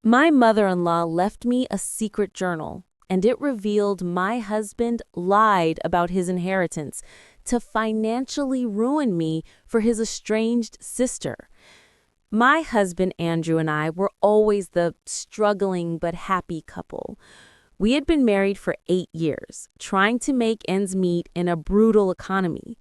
My mother-in-law left me a secret journal, and it revealed my husband lied about his inheritance to financially ruin me for his estranged sister. My husband Andrew and I were always the struggling but happy couple. We had been married for 8 years, trying to make ends meet in a brutal economy.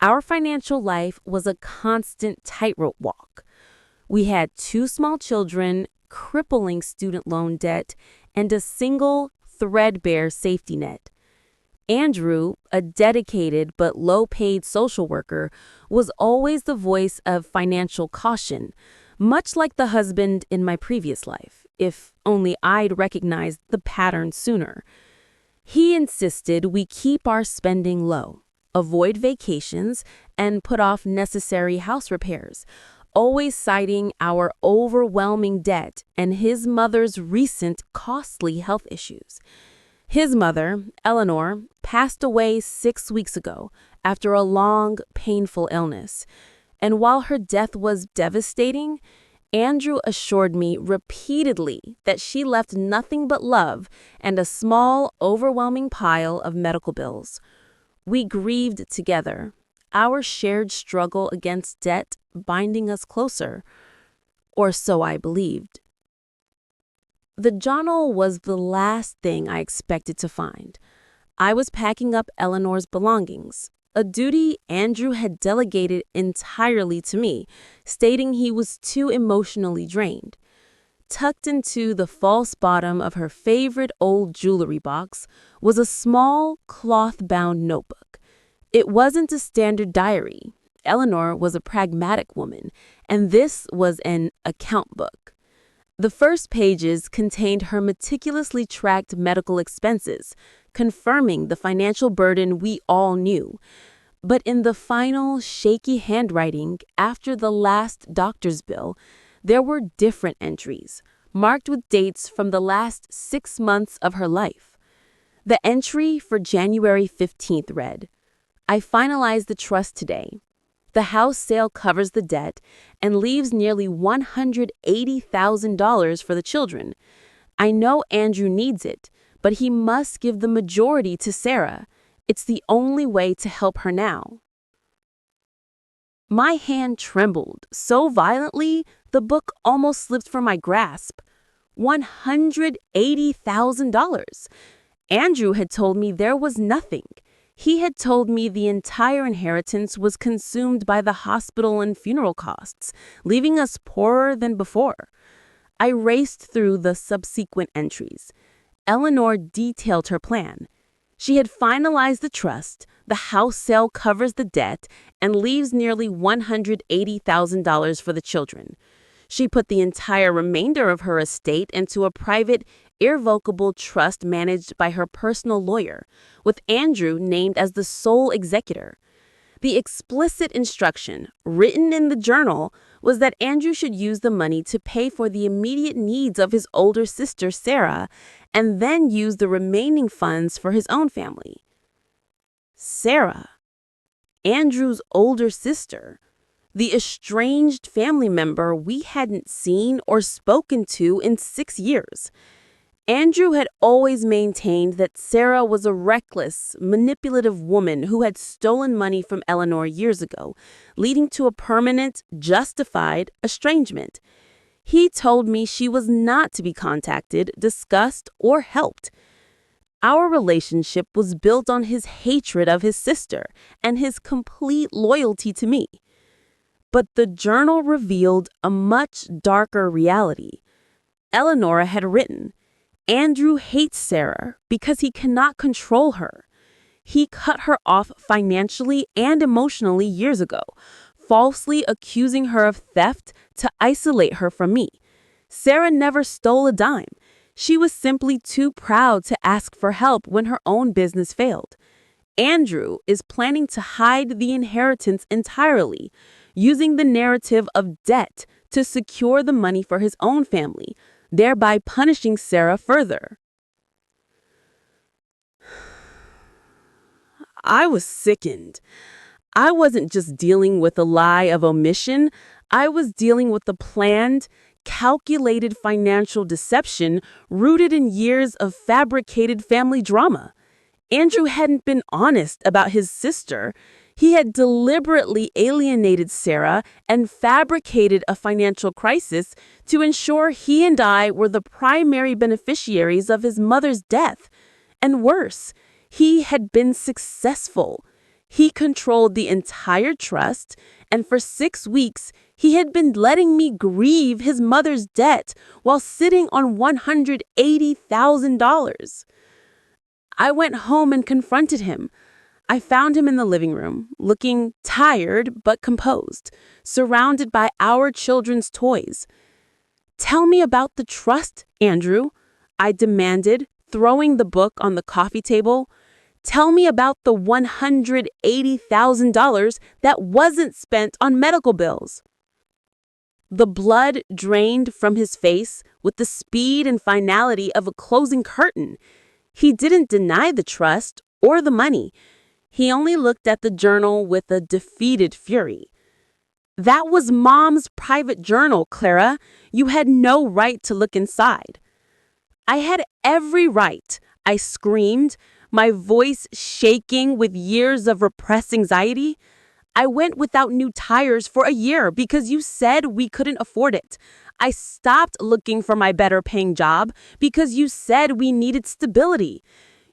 Our financial life was a constant tightrope walk. We had 2 small children, crippling student loan debt, and a single, threadbare safety net. Andrew, a dedicated but low-paid social worker, was always the voice of financial caution, much like the husband in my previous life, if only I'd recognized the pattern sooner. He insisted we keep our spending low, avoid vacations, and put off necessary house repairs, always citing our overwhelming debt and his mother's recent costly health issues. His mother, Eleanor, passed away 6 weeks ago after a long, painful illness. And while her death was devastating, Andrew assured me repeatedly that she left nothing but love and a small, overwhelming pile of medical bills. We grieved together, our shared struggle against debt binding us closer, or so I believed. The journal was the last thing I expected to find. I was packing up Eleanor's belongings, a duty Andrew had delegated entirely to me, stating he was too emotionally drained. Tucked into the false bottom of her favorite old jewelry box was a small, cloth-bound notebook. It wasn't a standard diary. Eleanor was a pragmatic woman, and this was an account book. The first pages contained her meticulously tracked medical expenses, confirming the financial burden we all knew. But in the final, shaky handwriting after the last doctor's bill, there were different entries, marked with dates from the last 6 months of her life. The entry for January 15th read, "I finalized the trust today. The house sale covers the debt and leaves nearly $180,000 for the children. I know Andrew needs it, but he must give the majority to Sarah. It's the only way to help her now." My hand trembled so violently the book almost slipped from my grasp. $180,000. Andrew had told me there was nothing. He had told me the entire inheritance was consumed by the hospital and funeral costs, leaving us poorer than before. I raced through the subsequent entries. Eleanor detailed her plan. She had finalized the trust, the house sale covers the debt, and leaves nearly $180,000 for the children. She put the entire remainder of her estate into a private, irrevocable trust managed by her personal lawyer, with Andrew named as the sole executor. The explicit instruction, written in the journal, was that Andrew should use the money to pay for the immediate needs of his older sister, Sarah, and then use the remaining funds for his own family. Sarah, Andrew's older sister, the estranged family member we hadn't seen or spoken to in 6 years. Andrew had always maintained that Sarah was a reckless, manipulative woman who had stolen money from Eleanor years ago, leading to a permanent, justified estrangement. He told me she was not to be contacted, discussed, or helped. Our relationship was built on his hatred of his sister and his complete loyalty to me. But the journal revealed a much darker reality. Eleanor had written, "Andrew hates Sarah because he cannot control her. He cut her off financially and emotionally years ago, falsely accusing her of theft to isolate her from me. Sarah never stole a dime. She was simply too proud to ask for help when her own business failed. Andrew is planning to hide the inheritance entirely, using the narrative of debt to secure the money for his own family, thereby punishing Sarah further." I was sickened. I wasn't just dealing with a lie of omission. I was dealing with a planned, calculated financial deception rooted in years of fabricated family drama. Andrew hadn't been honest about his sister. He had deliberately alienated Sarah and fabricated a financial crisis to ensure he and I were the primary beneficiaries of his mother's death. And worse, he had been successful. He controlled the entire trust, and for 6 weeks, he had been letting me grieve his mother's debt while sitting on $180,000. I went home and confronted him. I found him in the living room, looking tired but composed, surrounded by our children's toys. "Tell me about the trust, Andrew," I demanded, throwing the book on the coffee table. "Tell me about the $180,000 that wasn't spent on medical bills." The blood drained from his face with the speed and finality of a closing curtain. He didn't deny the trust or the money. He only looked at the journal with a defeated fury. "That was Mom's private journal, Clara. You had no right to look inside." "I had every right," I screamed, my voice shaking with years of repressed anxiety. "I went without new tires for a year because you said we couldn't afford it. I stopped looking for my better paying job because you said we needed stability.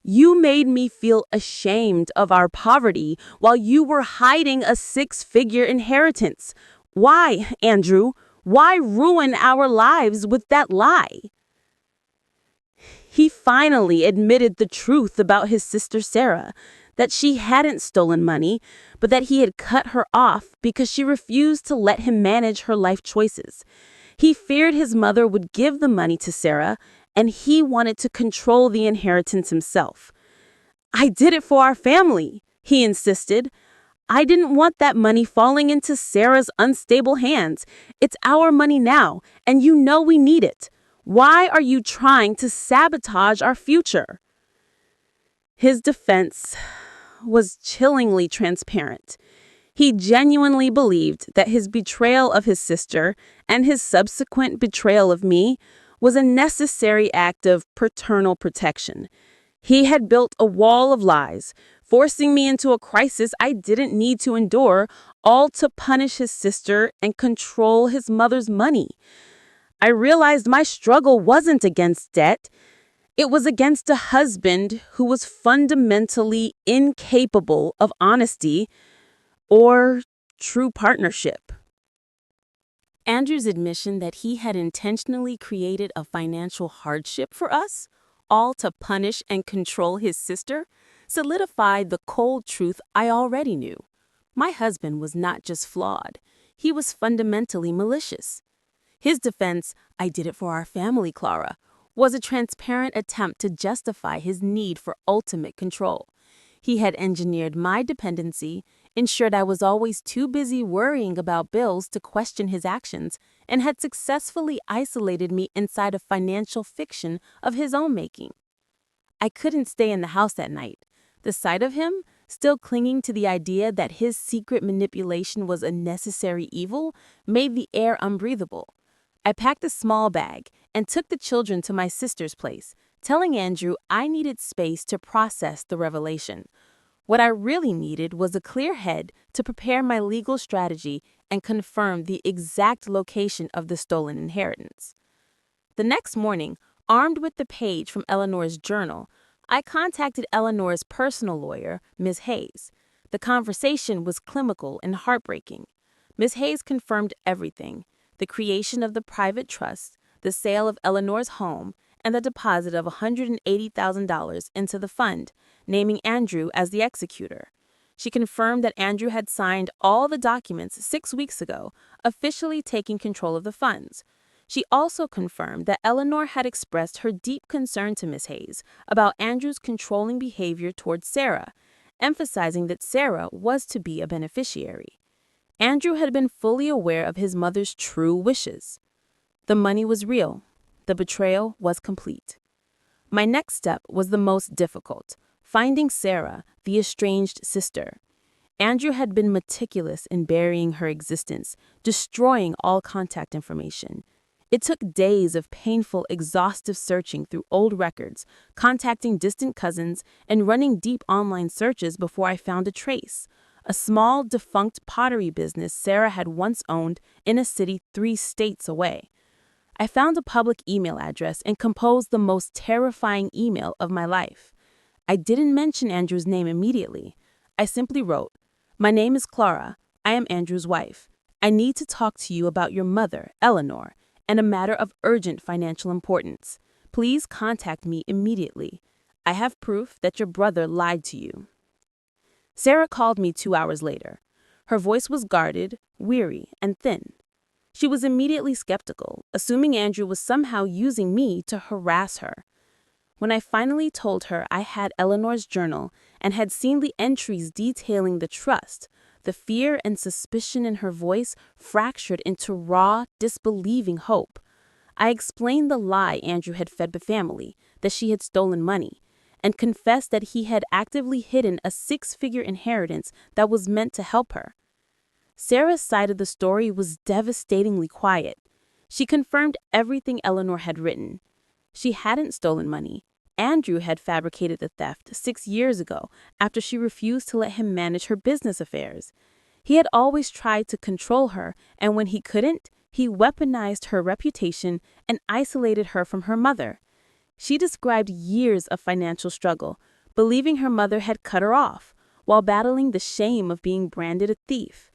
You made me feel ashamed of our poverty while you were hiding a 6-figure inheritance. Why, Andrew? Why ruin our lives with that lie?" He finally admitted the truth about his sister Sarah, that she hadn't stolen money, but that he had cut her off because she refused to let him manage her life choices. He feared his mother would give the money to Sarah, and he wanted to control the inheritance himself. "I did it for our family," he insisted. "I didn't want that money falling into Sarah's unstable hands. It's our money now, and you know we need it. Why are you trying to sabotage our future?" His defense was chillingly transparent. He genuinely believed that his betrayal of his sister and his subsequent betrayal of me was a necessary act of paternal protection. He had built a wall of lies, forcing me into a crisis I didn't need to endure, all to punish his sister and control his mother's money. I realized my struggle wasn't against debt. It was against a husband who was fundamentally incapable of honesty or true partnership. Andrew's admission that he had intentionally created a financial hardship for us, all to punish and control his sister, solidified the cold truth I already knew. My husband was not just flawed, he was fundamentally malicious. His defense, "I did it for our family, Clara," was a transparent attempt to justify his need for ultimate control. He had engineered my dependency, ensured I was always too busy worrying about bills to question his actions, and had successfully isolated me inside a financial fiction of his own making. I couldn't stay in the house at night. The sight of him, still clinging to the idea that his secret manipulation was a necessary evil, made the air unbreathable. I packed a small bag and took the children to my sister's place, telling Andrew I needed space to process the revelation. What I really needed was a clear head to prepare my legal strategy and confirm the exact location of the stolen inheritance. The next morning, armed with the page from Eleanor's journal, I contacted Eleanor's personal lawyer, Ms. Hayes. The conversation was clinical and heartbreaking. Ms. Hayes confirmed everything: the creation of the private trust, the sale of Eleanor's home, and the deposit of $180,000 into the fund, naming Andrew as the executor. She confirmed that Andrew had signed all the documents 6 weeks ago, officially taking control of the funds. She also confirmed that Eleanor had expressed her deep concern to Ms. Hayes about Andrew's controlling behavior towards Sarah, emphasizing that Sarah was to be a beneficiary. Andrew had been fully aware of his mother's true wishes. The money was real. The betrayal was complete. My next step was the most difficult: finding Sarah, the estranged sister. Andrew had been meticulous in burying her existence, destroying all contact information. It took days of painful, exhaustive searching through old records, contacting distant cousins, and running deep online searches before I found a trace. A small, defunct pottery business Sarah had once owned in a city 3 states away. I found a public email address and composed the most terrifying email of my life. I didn't mention Andrew's name immediately. I simply wrote, "My name is Clara. I am Andrew's wife. I need to talk to you about your mother, Eleanor, and a matter of urgent financial importance. Please contact me immediately. I have proof that your brother lied to you." Sarah called me 2 hours later. Her voice was guarded, weary, and thin. She was immediately skeptical, assuming Andrew was somehow using me to harass her. When I finally told her I had Eleanor's journal and had seen the entries detailing the trust, the fear and suspicion in her voice fractured into raw, disbelieving hope. I explained the lie Andrew had fed the family, that she had stolen money, and confessed that he had actively hidden a 6-figure inheritance that was meant to help her. Sarah's side of the story was devastatingly quiet. She confirmed everything Eleanor had written. She hadn't stolen money. Andrew had fabricated the theft 6 years ago after she refused to let him manage her business affairs. He had always tried to control her, and when he couldn't, he weaponized her reputation and isolated her from her mother. She described years of financial struggle, believing her mother had cut her off, while battling the shame of being branded a thief.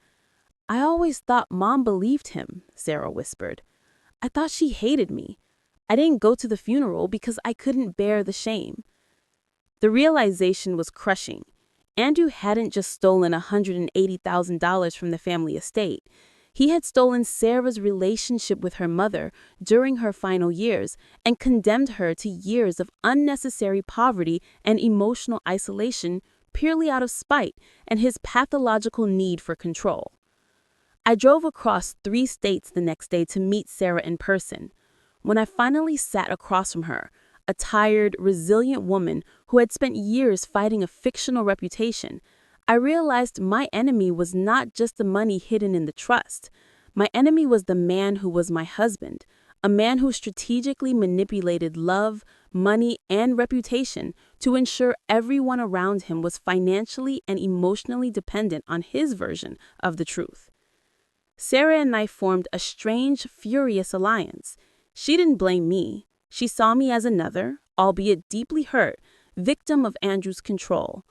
"I always thought Mom believed him," Sarah whispered. "I thought she hated me. I didn't go to the funeral because I couldn't bear the shame." The realization was crushing. Andrew hadn't just stolen $180,000 from the family estate. He had stolen Sarah's relationship with her mother during her final years and condemned her to years of unnecessary poverty and emotional isolation purely out of spite and his pathological need for control. I drove across 3 states the next day to meet Sarah in person. When I finally sat across from her, a tired, resilient woman who had spent years fighting a fictional reputation, I realized my enemy was not just the money hidden in the trust. My enemy was the man who was my husband, a man who strategically manipulated love, money, and reputation to ensure everyone around him was financially and emotionally dependent on his version of the truth. Sarah and I formed a strange, furious alliance. She didn't blame me. She saw me as another, albeit deeply hurt, victim of Andrew's control.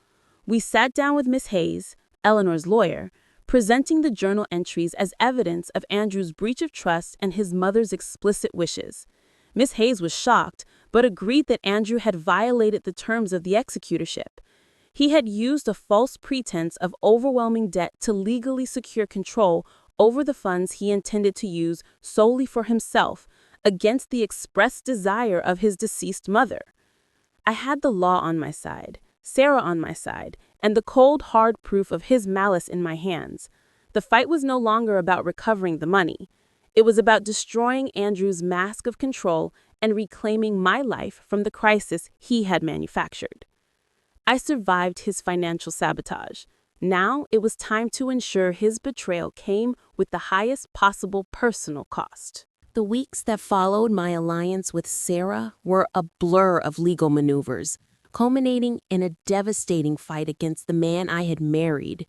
We sat down with Miss Hayes, Eleanor's lawyer, presenting the journal entries as evidence of Andrew's breach of trust and his mother's explicit wishes. Miss Hayes was shocked, but agreed that Andrew had violated the terms of the executorship. He had used a false pretense of overwhelming debt to legally secure control over the funds he intended to use solely for himself, against the express desire of his deceased mother. I had the law on my side, Sarah on my side, and the cold, hard proof of his malice in my hands. The fight was no longer about recovering the money. It was about destroying Andrew's mask of control and reclaiming my life from the crisis he had manufactured. I survived his financial sabotage. Now it was time to ensure his betrayal came with the highest possible personal cost. The weeks that followed my alliance with Sarah were a blur of legal maneuvers, culminating in a devastating fight against the man I had married.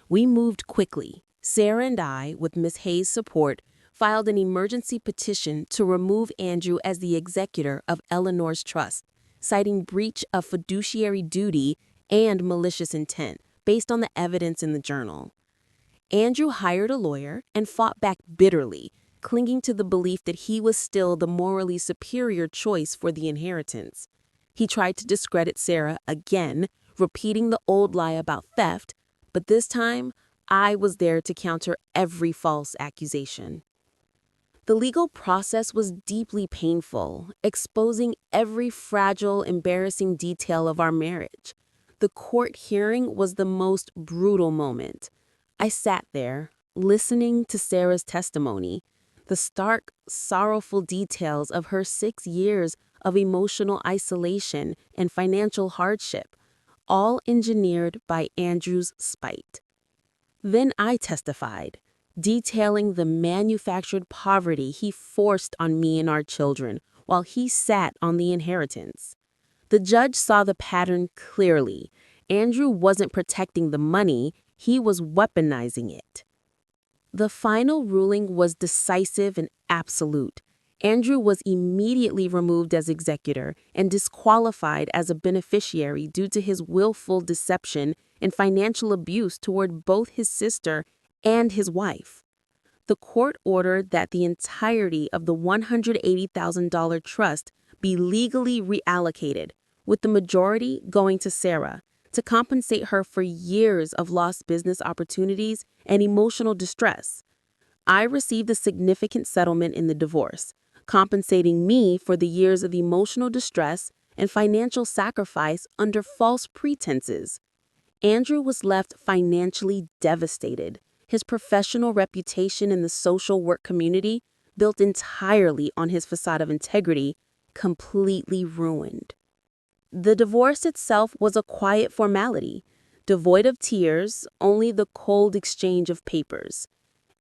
We moved quickly. Sarah and I, with Miss Hayes' support, filed an emergency petition to remove Andrew as the executor of Eleanor's trust, citing breach of fiduciary duty and malicious intent based on the evidence in the journal. Andrew hired a lawyer and fought back bitterly, clinging to the belief that he was still the morally superior choice for the inheritance. He tried to discredit Sarah again, repeating the old lie about theft, but this time, I was there to counter every false accusation. The legal process was deeply painful, exposing every fragile, embarrassing detail of our marriage. The court hearing was the most brutal moment. I sat there, listening to Sarah's testimony, the stark, sorrowful details of her 6 years of emotional isolation and financial hardship, all engineered by Andrew's spite. Then I testified, detailing the manufactured poverty he forced on me and our children while he sat on the inheritance. The judge saw the pattern clearly. Andrew wasn't protecting the money, he was weaponizing it. The final ruling was decisive and absolute. Andrew was immediately removed as executor and disqualified as a beneficiary due to his willful deception and financial abuse toward both his sister and his wife. The court ordered that the entirety of the $180,000 trust be legally reallocated, with the majority going to Sarah, to compensate her for years of lost business opportunities and emotional distress. I received a significant settlement in the divorce, compensating me for the years of emotional distress and financial sacrifice under false pretenses. Andrew was left financially devastated. His professional reputation in the social work community, built entirely on his facade of integrity, completely ruined. The divorce itself was a quiet formality, devoid of tears, only the cold exchange of papers.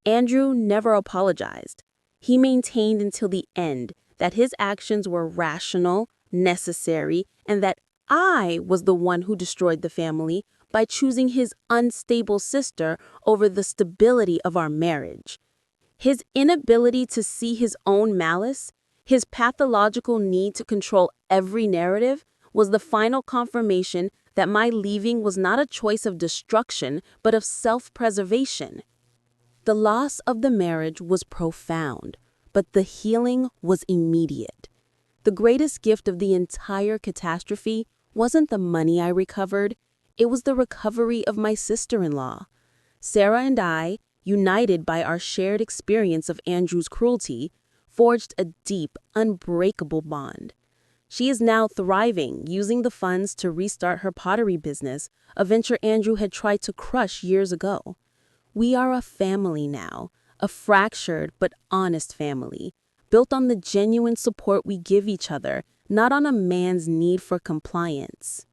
Andrew never apologized. He maintained until the end that his actions were rational, necessary, and that I was the one who destroyed the family by choosing his unstable sister over the stability of our marriage. His inability to see his own malice, his pathological need to control every narrative, was the final confirmation that my leaving was not a choice of destruction, but of self-preservation. The loss of the marriage was profound, but the healing was immediate. The greatest gift of the entire catastrophe wasn't the money I recovered, it was the recovery of my sister-in-law. Sarah and I, united by our shared experience of Andrew's cruelty, forged a deep, unbreakable bond. She is now thriving, using the funds to restart her pottery business, a venture Andrew had tried to crush years ago. We are a family now, a fractured but honest family, built on the genuine support we give each other, not on a man's need for compliance.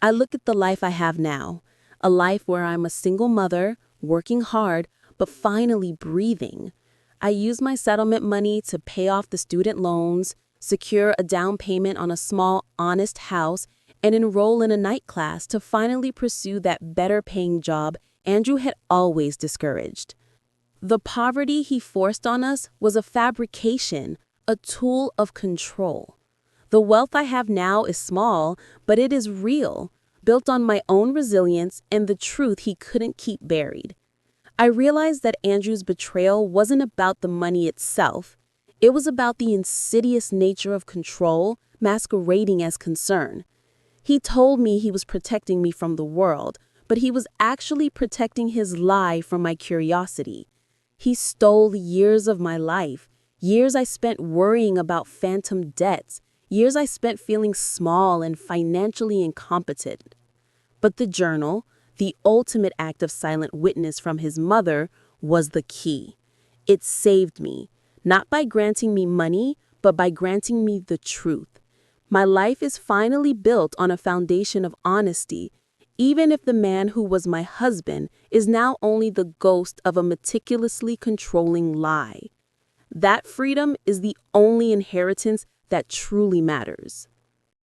I look at the life I have now, a life where I'm a single mother, working hard, but finally breathing. I use my settlement money to pay off the student loans, secure a down payment on a small, honest house, and enroll in a night class to finally pursue that better-paying job Andrew had always discouraged. The poverty he forced on us was a fabrication, a tool of control. The wealth I have now is small, but it is real, built on my own resilience and the truth he couldn't keep buried. I realized that Andrew's betrayal wasn't about the money itself. It was about the insidious nature of control masquerading as concern. He told me he was protecting me from the world, but he was actually protecting his lie from my curiosity. He stole years of my life, years I spent worrying about phantom debts, years I spent feeling small and financially incompetent. But the journal, the ultimate act of silent witness from his mother, was the key. It saved me, not by granting me money, but by granting me the truth. My life is finally built on a foundation of honesty, even if the man who was my husband is now only the ghost of a meticulously controlling lie. That freedom is the only inheritance that truly matters.